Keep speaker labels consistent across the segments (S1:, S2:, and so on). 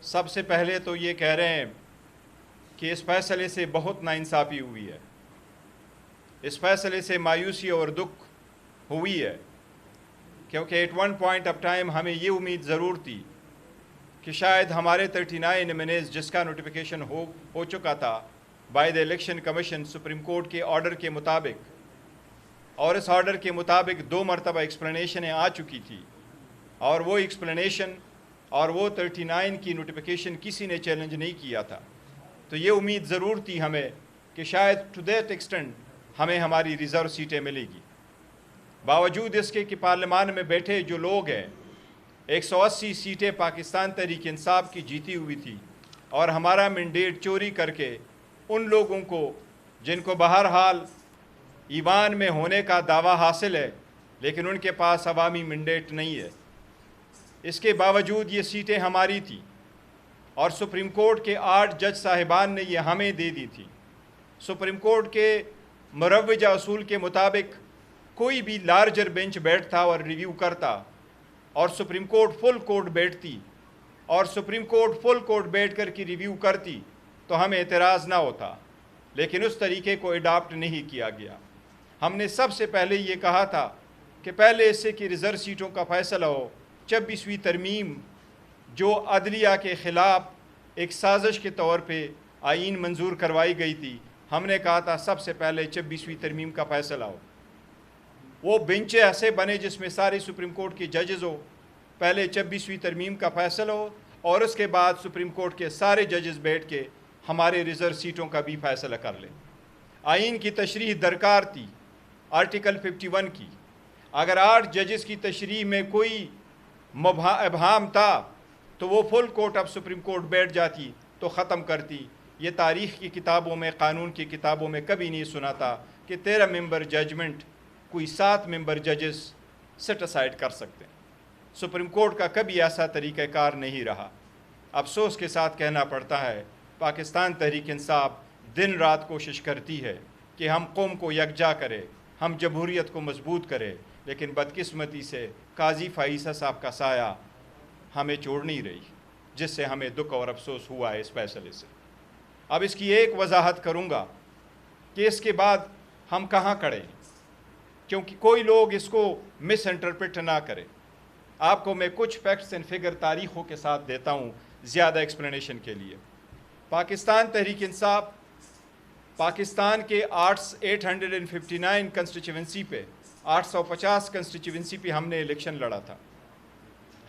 S1: سب سے پہلے تو یہ کہہ رہے ہیں کہ اس فیصلے سے بہت ناانصافی ہوئی ہے، اس فیصلے سے مایوسی اور دکھ ہوئی ہے، کیونکہ at one point of time ہمیں یہ امید ضرور تھی کہ شاید ہمارے 39 نمینیز جس کا نوٹیفیکیشن ہو چکا تھا by the election commission supreme court کے آرڈر کے مطابق، اور اس آرڈر کے مطابق 2 مرتبہ ایکسپلینیشنیں آ چکی تھی، اور وہ ایکسپلینیشن اور وہ 39 کی نوٹیفیکیشن کسی نے چیلنج نہیں کیا تھا، تو یہ امید ضرور تھی ہمیں کہ شاید ٹو دیٹ ایکسٹینٹ ہمیں ہماری ریزرو سیٹیں ملے گی۔ باوجود اس کے کہ پارلیمان میں بیٹھے جو لوگ ہیں 180 سیٹیں پاکستان تحریک انصاف کی جیتی ہوئی تھی، اور ہمارا مینڈیٹ چوری کر کے ان لوگوں کو جن کو بہرحال ایوان میں ہونے کا دعویٰ حاصل ہے لیکن ان کے پاس عوامی مینڈیٹ نہیں ہے، اس کے باوجود یہ سیٹیں ہماری تھیں، اور سپریم کورٹ کے 8 جج صاحبان نے یہ ہمیں دے دی تھی۔ سپریم کورٹ کے مروجہ اصول کے مطابق کوئی بھی لارجر بینچ بیٹھتا اور ریویو کرتا، اور سپریم کورٹ فل کورٹ بیٹھتی، اور سپریم کورٹ فل کورٹ بیٹھ کر کی ریویو کرتی تو ہمیں اعتراض نہ ہوتا، لیکن اس طریقے کو اڈاپٹ نہیں کیا گیا۔ ہم نے سب سے پہلے یہ کہا تھا کہ پہلے اس سے کہ ریزرو سیٹوں کا فیصلہ ہو، 26ویں ترمیم جو عدلیہ کے خلاف ایک سازش کے طور پہ آئین منظور کروائی گئی تھی، ہم نے کہا تھا سب سے پہلے 26ویں ترمیم کا فیصلہ ہو، وہ بینچیں ایسے بنے جس میں سارے سپریم کورٹ کے ججز ہو، پہلے 26ویں ترمیم کا فیصلہ ہو، اور اس کے بعد سپریم کورٹ کے سارے ججز بیٹھ کے ہمارے ریزرو سیٹوں کا بھی فیصلہ کر لیں۔ آئین کی تشریح درکار تھی، آرٹیکل 51 کی، اگر 8 ججز کی تشریح میں کوئی ابہام تھا تو وہ full court of supreme court بیٹھ جاتی تو ختم کرتی۔ یہ تاریخ کی کتابوں میں، قانون کی کتابوں میں کبھی نہیں سنا تھا کہ 13 ممبر ججمنٹ کوئی 7 ممبر ججز سیٹ اسائڈ کر سکتے ہیں۔ سپریم کورٹ کا کبھی ایسا طریقہ کار نہیں رہا۔ افسوس کے ساتھ کہنا پڑتا ہے پاکستان تحریک انصاف دن رات کوشش کرتی ہے کہ ہم قوم کو یکجا کرے، ہم جمہوریت کو مضبوط کرے، لیکن بدقسمتی سے قاضی فائزہ صاحب کا سایہ ہمیں چھوڑ نہیں رہی، جس سے ہمیں دکھ اور افسوس ہوا ہے اس فیصلے سے۔ اب اس کی ایک وضاحت کروں گا کہ اس کے بعد ہم کہاں کھڑے ہیں، کیونکہ کوئی لوگ اس کو مس انٹرپریٹ نہ کرے۔ آپ کو میں کچھ فیکٹس اینڈ فگر تاریخوں کے ساتھ دیتا ہوں زیادہ ایکسپلینیشن کے لیے۔ پاکستان تحریک انصاف پاکستان کے 859 کنسٹیچوئنسی پہ 850 کنسٹیچوئنسی پہ ہم نے الیکشن لڑا تھا۔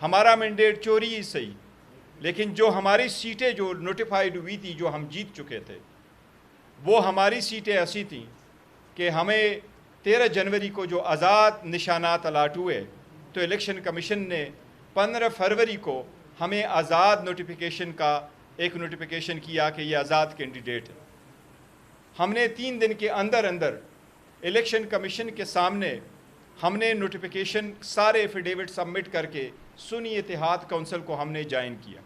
S1: ہمارا مینڈیٹ چوری ہی صحیح، لیکن جو ہماری سیٹیں جو نوٹیفائیڈ ہوئی تھی، جو ہم جیت چکے تھے، وہ ہماری سیٹیں ایسی تھیں کہ ہمیں 13 جنوری کو جو آزاد نشانات الاٹ ہوئے تو الیکشن کمیشن نے 15 فروری کو ہمیں آزاد نوٹیفیکیشن کا ایک نوٹیفیکیشن کیا کہ یہ آزاد کینڈیڈیٹ ہے۔ ہم نے 3 دن کے اندر اندر الیکشن کمیشن کے سامنے ہم نے نوٹیفیکیشن سارے ایفیڈیوٹ سبمٹ کر کے سنی اتحاد کونسل کو ہم نے جوائن کیا۔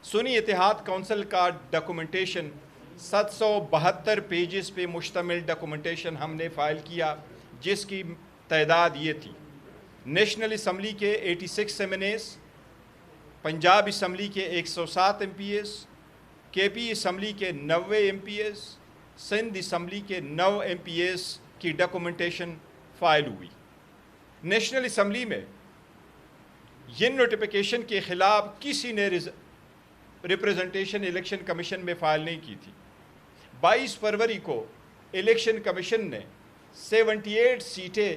S1: سنی اتحاد کونسل کا ڈاکومنٹیشن 772 پیجز پہ مشتمل ڈاکومنٹیشن ہم نے فائل کیا، جس کی تعداد یہ تھی: نیشنل اسمبلی کے 86 M N As, Punjab assembly کے 107 ایم پی ایز، کے پی اسمبلی کے 90 M P As, Sindh assembly کے 9 ایم پی ایز کی ڈاکومنٹیشن فائل ہوئی۔ نیشنل اسمبلی میں یہ نوٹیفیکیشن کے خلاف کسی نے ریپریزنٹیشن الیکشن کمیشن میں فائل نہیں کی تھی۔ 22 فروری کو الیکشن کمیشن نے 78 سیٹیں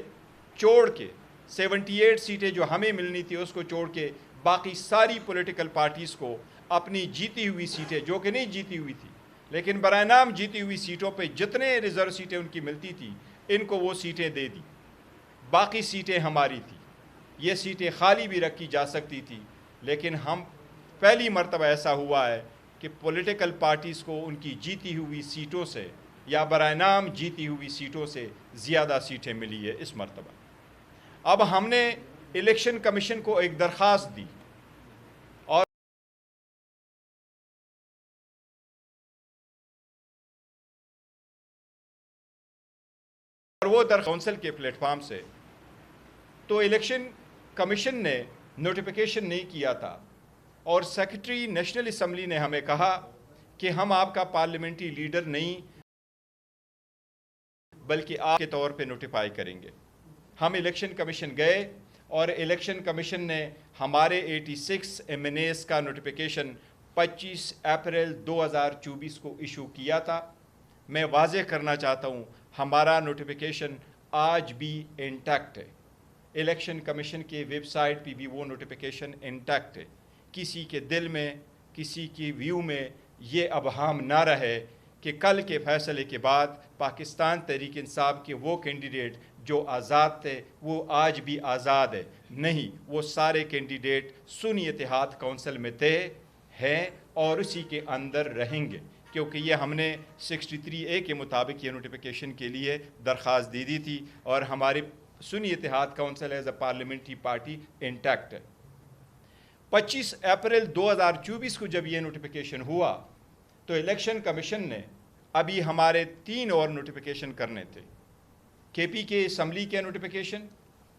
S1: چھوڑ کے 78 سیٹیں جو ہمیں ملنی تھی اس کو چھوڑ کے باقی ساری پولیٹیکل پارٹیز کو اپنی جیتی ہوئی سیٹیں، جو کہ نہیں جیتی ہوئی تھی لیکن برائے نام جیتی ہوئی سیٹوں پہ جتنے ریزرو سیٹیں ان کی ملتی تھی ان کو وہ سیٹیں دے دی، باقی سیٹیں ہماری تھیں۔ یہ سیٹیں خالی بھی رکھی جا سکتی تھی، لیکن ہم پہلی مرتبہ ایسا ہوا ہے کہ پولیٹیکل پارٹیز کو ان کی جیتی ہوئی سیٹوں سے یا برائے نام جیتی ہوئی سیٹوں سے زیادہ سیٹیں ملی ہے اس مرتبہ۔ اب ہم نے الیکشن کمیشن کو ایک درخواست دی، اور وہ کونسل کے پلیٹ فارم سے تو الیکشن کمیشن نے نوٹیفیکیشن نہیں کیا تھا، اور سیکرٹری نیشنل اسمبلی نے ہمیں کہا کہ ہم آپ کا پارلیمنٹری لیڈر نہیں بلکہ آپ کے طور پہ نوٹیفائی کریں گے۔ ہم الیکشن کمیشن گئے اور الیکشن کمیشن نے ہمارے 86 MNAs کا نوٹیفیکیشن 25 اپریل 2024 کو ایشو کیا تھا۔ میں واضح کرنا چاہتا ہوں ہمارا نوٹیفیکیشن آج بھی انٹیکٹ ہے، الیکشن کمیشن کے ویب سائٹ پہ بھی وہ نوٹیفیکیشن انٹیکٹ ہے۔ کسی کے دل میں، کسی کی ویو میں یہ ابہام نہ رہے کہ کل کے فیصلے کے بعد پاکستان تحریک انصاف کے وہ کینڈیڈیٹ جو آزاد تھے وہ آج بھی آزاد ہے۔ نہیں، وہ سارے کینڈیڈیٹ سنی اتحاد کونسل میں تھے، ہیں اور اسی کے اندر رہیں گے، کیونکہ یہ ہم نے 63A کے مطابق یہ نوٹیفیکیشن کے لیے درخواست دی تھی، اور ہماری سنی اتحاد council as a parliamentary party intact ہے۔ 25 اپریل 2024 کو جب یہ نوٹیفیکیشن ہوا تو الیکشن کمیشن نے ابھی ہمارے 3 اور نوٹیفیکیشن کرنے تھے۔ KP کے اسمبلی کے نوٹیفیکیشن،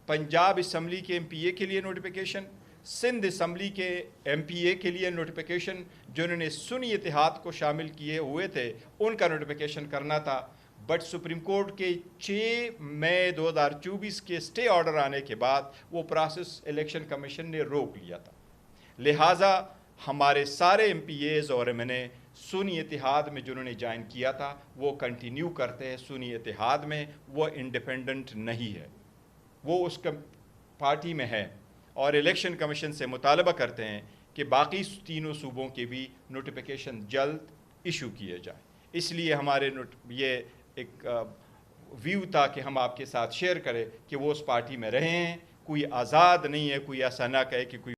S1: پنجاب اسمبلی کے MPA کے لیے نوٹیفیکیشن، سندھ اسمبلی کے MPA کے لیے نوٹیفیکیشن، جنہوں نے سنی اتحاد کو شامل کیے ہوئے تھے ان کا نوٹیفیکیشن کرنا تھا، بٹ سپریم کورٹ کے 6 مئی 2024 کے سٹے آرڈر آنے کے بعد وہ پروسیس الیکشن کمیشن نے روک لیا تھا۔ لہٰذا ہمارے سارے MPAs اور MNA سنی اتحاد میں جنہوں نے جوائن کیا تھا وہ کنٹینیو کرتے ہیں سنی اتحاد میں، وہ انڈیپینڈنٹ نہیں ہے، وہ اس پارٹی میں ہے، اور الیکشن کمیشن سے مطالبہ کرتے ہیں کہ باقی تینوں صوبوں کے بھی نوٹیفیکیشن جلد ایشو کیے جائیں۔ اس لیے ہمارے یہ ایک ویو تھا کہ ہم آپ کے ساتھ شیئر کریں کہ وہ اس پارٹی میں رہے ہیں، کوئی آزاد نہیں ہے، کوئی ایسا نہ کہے کہ کوئی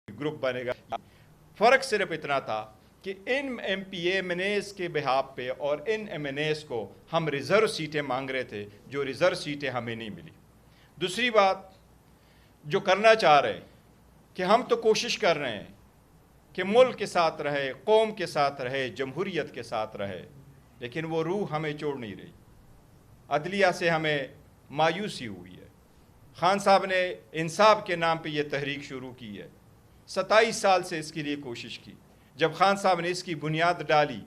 S1: گروپ بنے گا۔ فرق صرف اتنا تھا کہ ان MPA MNAs کے بہاپ پہ اور ان MNAs کو ہم ریزرو سیٹیں مانگ رہے تھے، جو ریزرو سیٹیں ہمیں نہیں ملی۔ دوسری بات جو کرنا چاہ رہے ہیں کہ ہم تو کوشش کر رہے ہیں کہ ملک کے ساتھ رہے، قوم کے ساتھ رہے، جمہوریت کے ساتھ رہے، لیکن وہ روح ہمیں چھوڑ نہیں رہی۔ عدلیہ سے ہمیں مایوسی ہوئی ہے۔ خان صاحب نے انصاف کے نام پہ یہ تحریک شروع کی ہے، 27 سال سے اس کے لیے کوشش کی۔ جب خان صاحب نے اس کی بنیاد ڈالی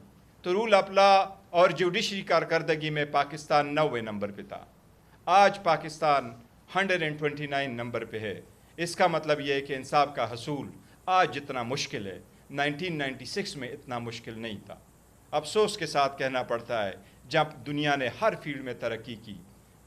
S1: تو رول آف لا اور جوڈیشری کارکردگی میں پاکستان 9ویں نمبر پہ تھا، آج پاکستان 129 نمبر پہ ہے۔ اس کا مطلب یہ ہے کہ انصاف کا حصول آج جتنا مشکل ہے 1996 میں اتنا مشکل نہیں تھا۔ افسوس کے ساتھ کہنا پڑتا ہے جب دنیا نے ہر فیلڈ میں ترقی کی،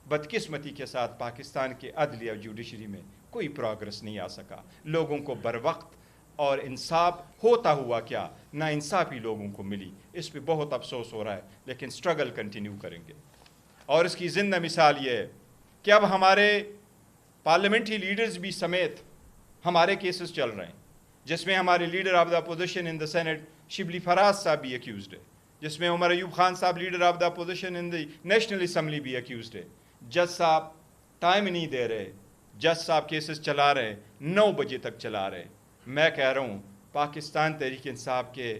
S1: بدقسمتی کے ساتھ پاکستان کے عدلیہ اور جوڈیشری میں کوئی پروگرس نہیں آ سکا۔ لوگوں کو بروقت اور انصاف ہوتا ہوا کیا نا انصافی لوگوں کو ملی، اس پہ بہت افسوس ہو رہا ہے، لیکن سٹرگل کنٹینیو کریں گے۔ اور اس کی زندہ مثال یہ ہے کہ اب ہمارے پارلیمنٹری لیڈرز بھی سمیت ہمارے کیسز چل رہے ہیں، جس میں ہمارے leader of the opposition in the senate Shibli Faraz صاحب بھی ایکیوزڈ ہے، جس میں عمر ایوب خان صاحب leader of the opposition in the national assembly بھی ایکیوزڈ ہے۔ جج صاحب ٹائم نہیں دے رہے، جج صاحب کیسز چلا رہے ہیں، 9 بجے تک چلا رہے ہیں۔ میں کہہ رہا ہوں پاکستان تحریک انصاف کے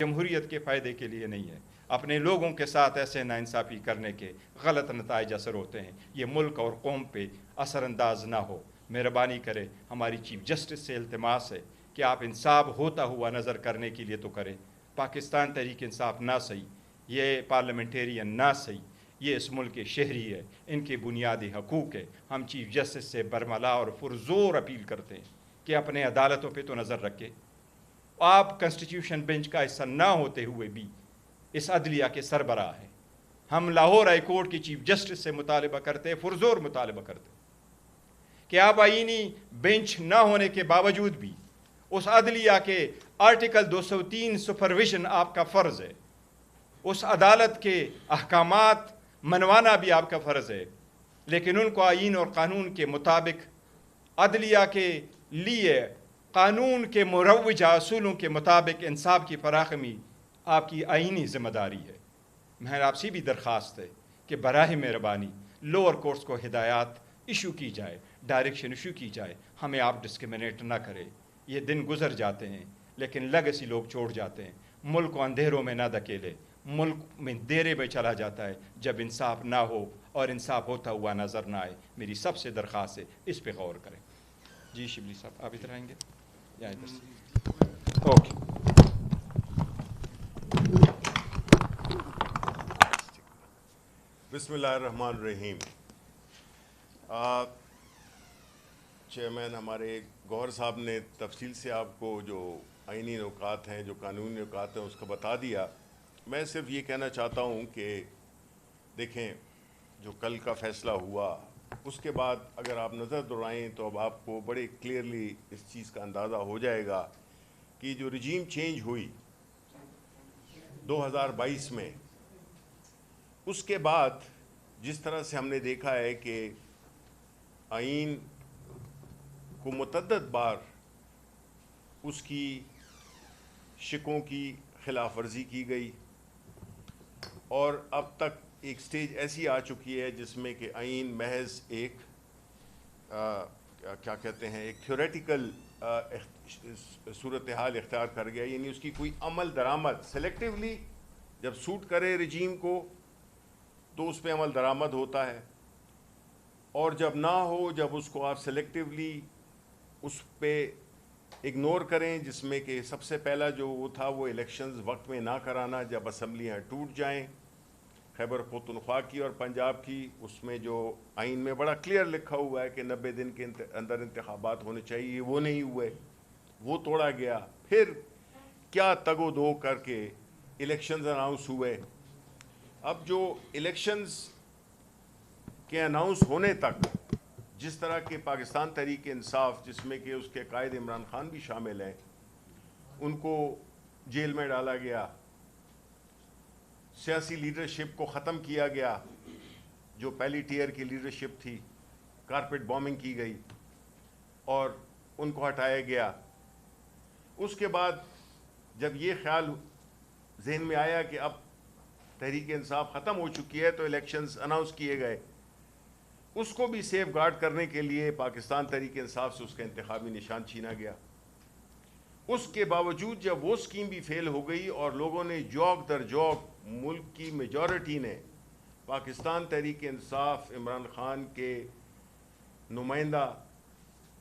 S1: جمہوریت کے فائدے کے لیے نہیں ہے، اپنے لوگوں کے ساتھ ایسے ناانصافی کرنے کے غلط نتائج اثر ہوتے ہیں، یہ ملک اور قوم پہ اثر انداز نہ ہو۔ مہربانی کرے، ہماری چیف جسٹس سے التماس ہے کہ آپ انصاف ہوتا ہوا نظر کرنے کے لیے تو کریں۔ پاکستان تحریک انصاف نہ صحیح، یہ پارلیمنٹیرین نہ صحیح، یہ اس ملک کے شہری ہے، ان کے بنیادی حقوق ہے۔ ہم چیف جسٹس سے برملا اور پرزور اپیل کرتے ہیں کہ اپنے عدالتوں پہ تو نظر رکھے۔ آپ کنسٹیٹیوشن بینچ کا حصہ نہ ہوتے ہوئے بھی اس عدلیہ کے سربراہ ہیں۔ ہم لاہور ہائی کورٹ کی چیف جسٹس سے مطالبہ کرتے ہیں، پرزور مطالبہ کرتے ہیں کہ آپ آئینی بینچ نہ ہونے کے باوجود بھی اس عدلیہ کے آرٹیکل 203 سپرویژن آپ کا فرض ہے، اس عدالت کے احکامات منوانا بھی آپ کا فرض ہے، لیکن ان کو آئین اور قانون کے مطابق عدلیہ کے لیے قانون کے مروجہ اصولوں کے مطابق انصاف کی فراہمی آپ کی آئینی ذمہ داری ہے۔ میں آپ سے بھی درخواست ہے کہ براہ مہربانی لوور کورٹس کو ہدایات ایشو کی جائے، ڈائریکشن ایشو کی جائے، ہمیں آپ ڈسکریمنیٹ نہ کرے۔ یہ دن گزر جاتے ہیں لیکن لیگیسی لوگ چھوڑ جاتے ہیں۔ ملک کو اندھیروں میں نہ دھکیلے، ملک میں دیرے میں چلا جاتا ہے جب انصاف نہ ہو اور انصاف ہوتا ہوا نظر نہ آئے. میری سب سے درخواست ہے اس پہ غور کریں. جی شبلی صاحب آپ ادھر آئیں گے یا ادھر سے؟ اوکے.
S2: بسم اللہ الرحمن الرحیم. چیئرمین ہمارے گوہر صاحب نے تفصیل سے آپ کو جو آئینی نکات ہیں، جو قانونی نکات ہیں، اس کا بتا دیا. میں صرف یہ کہنا چاہتا ہوں کہ دیکھیں جو کل کا فیصلہ ہوا اس کے بعد اگر آپ نظر دوڑائیں تو اب آپ کو بڑے کلیئرلی اس چیز کا اندازہ ہو جائے گا کہ جو رجیم چینج ہوئی 2022 میں، اس کے بعد جس طرح سے ہم نے دیکھا ہے کہ آئین کو متعدد بار اس کی شقوں کی خلاف ورزی کی گئی، اور اب تک ایک سٹیج ایسی آ چکی ہے جس میں کہ آئین محض ایک کیا کہتے ہیں، ایک تھیوریٹیکل صورتحال اختیار کر گیا. یعنی اس کی کوئی عمل درآمد سلیکٹیولی جب سوٹ کرے رجیم کو تو اس پہ عمل درآمد ہوتا ہے، اور جب نہ ہو، جب اس کو آپ سلیکٹیولی اس پہ اگنور کریں، جس میں کہ سب سے پہلا جو وہ تھا وہ الیکشنز وقت میں نہ کرانا جب اسمبلیاں ٹوٹ جائیں. خیبر پختونخوا کی اور پنجاب کی، اس میں جو آئین میں بڑا کلیئر لکھا ہوا ہے کہ 90 دن کے اندر انتخابات ہونے چاہیے، وہ نہیں ہوئے، وہ توڑا گیا. پھر کیا تگ و دو کر کے الیکشنز اناؤنس ہوئے. اب جو الیکشنز کے اناؤنس ہونے تک جس طرح کے پاکستان تحریک انصاف، جس میں کہ اس کے قائد عمران خان بھی شامل ہیں، ان کو جیل میں ڈالا گیا، سیاسی لیڈرشپ کو ختم کیا گیا، جو پہلی ٹیئر کی لیڈرشپ تھی، کارپیٹ بومنگ کی گئی اور ان کو ہٹایا گیا. اس کے بعد جب یہ خیال ذہن میں آیا کہ اب تحریک انصاف ختم ہو چکی ہے تو الیکشنز اناؤنس کیے گئے. اس کو بھی سیف گارڈ کرنے کے لیے پاکستان تحریک انصاف سے اس کا انتخابی نشان چھینا گیا. اس کے باوجود جب وہ اسکیم بھی فیل ہو گئی اور لوگوں نے جوک در جوک، ملک کی میجورٹی نے پاکستان تحریک انصاف عمران خان کے نمائندہ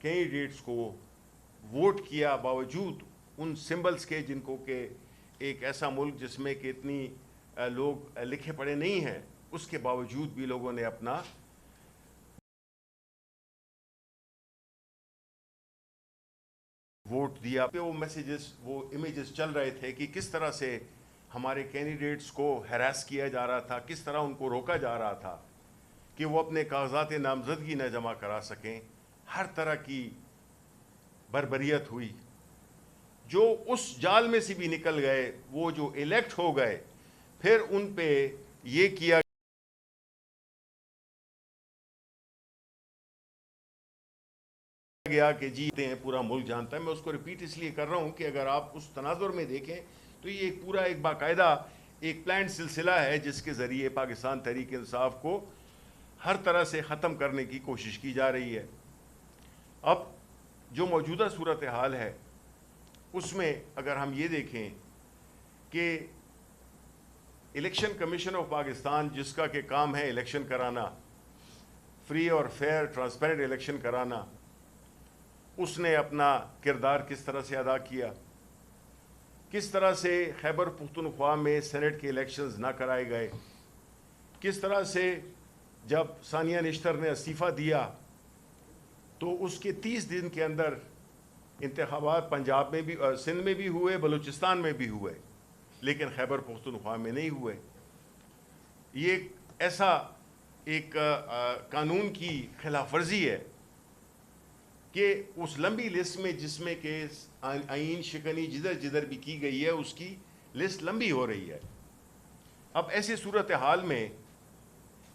S2: کینڈیڈیٹس کو ووٹ کیا، باوجود ان سمبلز کے جن کو کہ ایک ایسا ملک جس میں کہ اتنی لوگ لکھے پڑھے نہیں ہیں، اس کے باوجود بھی لوگوں نے اپنا ووٹ دیا. پہ وہ میسیجز، وہ امیجز چل رہے تھے کہ کس طرح سے ہمارے کینڈیڈیٹس کو ہیراس کیا جا رہا تھا، کس طرح ان کو روکا جا رہا تھا کہ وہ اپنے کاغذات نامزدگی نہ جمع کرا سکیں. ہر طرح کی بربریت ہوئی. جو اس جال میں سے بھی نکل گئے، وہ جو الیکٹ ہو گئے، پھر ان پہ یہ کیا گیا کہ جیتے ہیں، پورا ملک جانتا ہے. میں اس کو ریپیٹ اس لیے کر رہا ہوں کہ اگر آپ اس تناظر میں دیکھیں تو یہ ایک پورا ایک باقاعدہ ایک پلانڈ سلسلہ ہے جس کے ذریعے پاکستان تحریک انصاف کو ہر طرح سے ختم کرنے کی کوشش کی جا رہی ہے. اب جو موجودہ صورتحال ہے اس میں اگر ہم یہ دیکھیں کہ الیکشن کمیشن آف پاکستان، جس کا کہ کام ہے الیکشن کرانا، فری اور فیئر ٹرانسپیرنٹ الیکشن کرانا، اس نے اپنا کردار کس طرح سے ادا کیا. کس طرح سے خیبر پختونخوا میں سینٹ کے الیکشنز نہ کرائے گئے. کس طرح سے جب ثانیہ نشتر نے استعفیٰ دیا تو اس کے 30 دن کے اندر انتخابات پنجاب میں بھی، سندھ میں بھی ہوئے، بلوچستان میں بھی ہوئے، لیکن خیبر پختونخوا میں نہیں ہوئے. یہ ایسا ایک قانون کی خلاف ورزی ہے کہ اس لمبی لسٹ میں جس میں کہ آئین شکنی جدھر جدھر بھی کی گئی ہے اس کی لسٹ لمبی ہو رہی ہے. اب ایسی صورتحال میں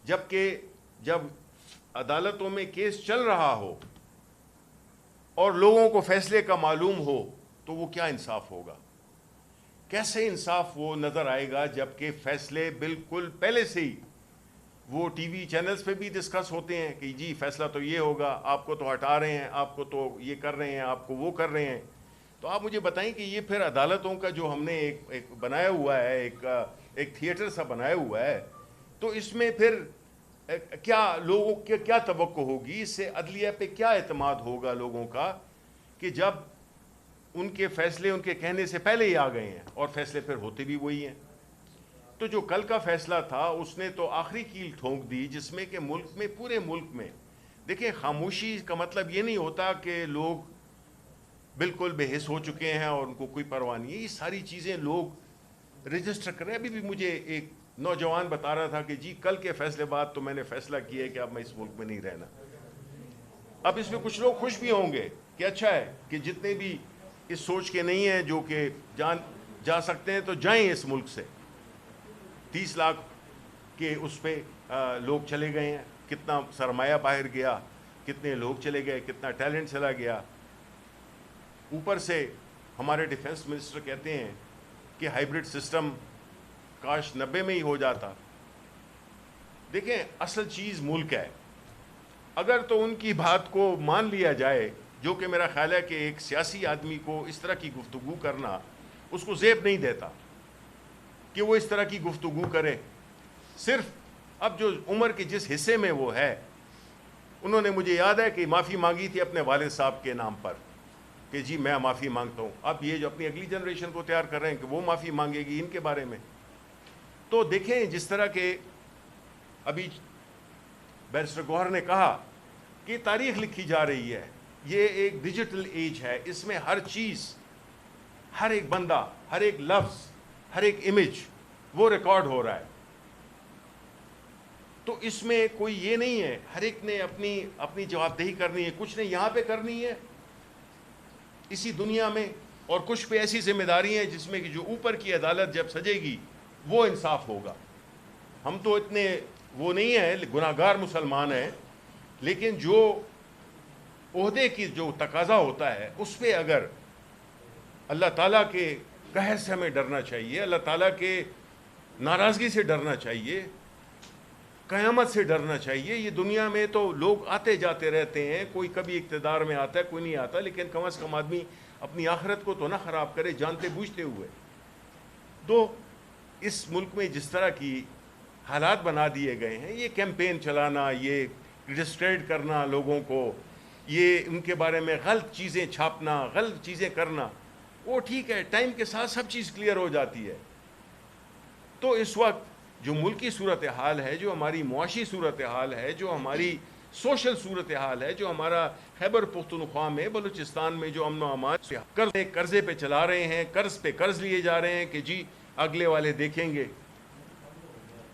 S2: جب عدالتوں میں کیس چل رہا ہو اور لوگوں کو فیصلے کا معلوم ہو تو وہ کیا انصاف ہوگا؟ کیسے انصاف وہ نظر آئے گا جب کہ فیصلے بالکل پہلے سے ہی وہ ٹی وی چینلز پہ بھی ڈسکس ہوتے ہیں کہ جی فیصلہ تو یہ ہوگا، آپ کو تو ہٹا رہے ہیں، آپ کو تو یہ کر رہے ہیں، آپ کو وہ کر رہے ہیں. تو آپ مجھے بتائیں کہ یہ پھر عدالتوں کا جو ہم نے ایک بنایا ہوا ہے، ایک تھیٹر سا بنایا ہوا ہے، تو اس میں پھر کیا لوگوں کے کیا توقع ہوگی اس سے؟ عدلیہ پہ کیا اعتماد ہوگا لوگوں کا کہ جب ان کے فیصلے ان کے کہنے سے پہلے ہی آ گئے ہیں اور فیصلے پھر ہوتے بھی وہی ہیں؟ تو جو کل کا فیصلہ تھا اس نے تو آخری کیل ٹھونک دی، جس میں کہ ملک میں، پورے ملک میں، دیکھیں خاموشی کا مطلب یہ نہیں ہوتا کہ لوگ بالکل بے حس ہو چکے ہیں اور ان کو کوئی پرواہ نہیں ہے. یہ ساری چیزیں لوگ رجسٹر کر رہے ہیں. ابھی بھی مجھے ایک نوجوان بتا رہا تھا کہ جی کل کے فیصلے بعد تو میں نے فیصلہ کیا ہے کہ اب میں اس ملک میں نہیں رہنا. اب اس میں کچھ لوگ خوش بھی ہوں گے کہ اچھا ہے کہ جتنے بھی اس سوچ کے نہیں ہیں جو کہ جا سکتے ہیں تو جائیں اس ملک سے. 30 لاکھ کے اس پہ لوگ چلے گئے ہیں، کتنا سرمایہ باہر گیا، کتنے لوگ چلے گئے، کتنا ٹیلنٹ چلا گیا. اوپر سے ہمارے ڈیفنس منسٹر کہتے ہیں کہ ہائیبرڈ سسٹم کاش 90 میں ہی ہو جاتا. دیکھیں اصل چیز ملک ہے. اگر تو ان کی بات کو مان لیا جائے، جو کہ میرا خیال ہے کہ ایک سیاسی آدمی کو اس طرح کی گفتگو کرنا اس کو زیب نہیں دیتا کہ وہ اس طرح کی گفتگو کرے. صرف اب جو عمر کے جس حصے میں وہ ہے، انہوں نے مجھے یاد ہے کہ معافی مانگی تھی اپنے والد صاحب کے نام پر کہ جی میں معافی مانگتا ہوں. اب یہ جو اپنی اگلی جنریشن کو تیار کر رہے ہیں کہ وہ معافی مانگے گی ان کے بارے میں. تو دیکھیں جس طرح کہ ابھی بیرسٹر گوہر نے کہا کہ تاریخ لکھی جا رہی ہے. یہ ایک ڈیجیٹل ایج ہے، اس میں ہر چیز، ہر ایک بندہ، ہر ایک لفظ، ہر ایک امیج وہ ریکارڈ ہو رہا ہے. تو اس میں کوئی یہ نہیں ہے، ہر ایک نے اپنی جواب دہی کرنی ہے. کچھ نے یہاں پہ کرنی ہے اسی دنیا میں، اور کچھ پہ ایسی ذمہ داری ہیں جس میں کہ جو اوپر کی عدالت جب سجے گی وہ انصاف ہوگا. ہم تو اتنے وہ نہیں ہیں، گناہ گار مسلمان ہیں، لیکن جو عہدے کی جو تقاضا ہوتا ہے اس پہ اگر اللہ تعالیٰ کے قہر سے ہمیں ڈرنا چاہیے، اللہ تعالیٰ کے ناراضگی سے ڈرنا چاہیے، قیامت سے ڈرنا چاہیے. یہ دنیا میں تو لوگ آتے جاتے رہتے ہیں، کوئی کبھی اقتدار میں آتا ہے، کوئی نہیں آتا، لیکن کم از کم آدمی اپنی آخرت کو تو نہ خراب کرے جانتے بوجھتے ہوئے. تو اس ملک میں جس طرح کی حالات بنا دیے گئے ہیں، یہ کیمپین چلانا، یہ ڈسکریڈٹ کرنا لوگوں کو، یہ ان کے بارے میں غلط چیزیں چھاپنا، غلط چیزیں کرنا، وہ ٹھیک ہے، ٹائم کے ساتھ سب چیز کلیئر ہو جاتی ہے. تو اس وقت جو ملکی صورتحال ہے، جو ہماری معاشی صورتحال ہے، جو ہماری سوشل صورتحال ہے، جو ہمارا خیبر پختونخوا میں، بلوچستان میں جو امن و امان قرضے پہ چلا رہے ہیں، قرض پہ قرض لیے جا رہے ہیں کہ جی اگلے والے دیکھیں گے،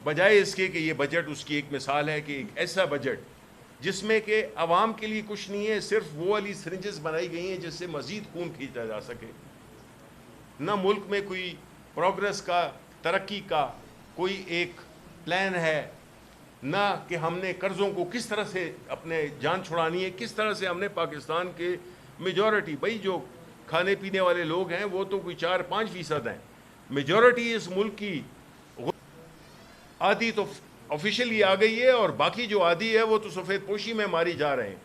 S2: بجائے اس کے کہ یہ بجٹ اس کی ایک مثال ہے کہ ایک ایسا بجٹ جس میں کہ عوام کے لیے کچھ نہیں ہے، صرف وہ والی سرنجز بنائی گئی ہیں جس سے مزید خون کھینچا جا سکے. نہ ملک میں کوئی پروگرس کا، ترقی کا کوئی ایک پلان ہے، نہ کہ ہم نے قرضوں کو کس طرح سے اپنے جان چھڑانی ہے، کس طرح سے ہم نے پاکستان کے میجورٹی، بھائی جو کھانے پینے والے لوگ ہیں وہ تو کوئی 4-5% ہیں، میجورٹی اس ملک کی آدھی تو آفیشیلی آ گئی ہے، اور باقی جو آدھی ہے وہ تو سفید پوشی میں ماری جا رہے ہیں.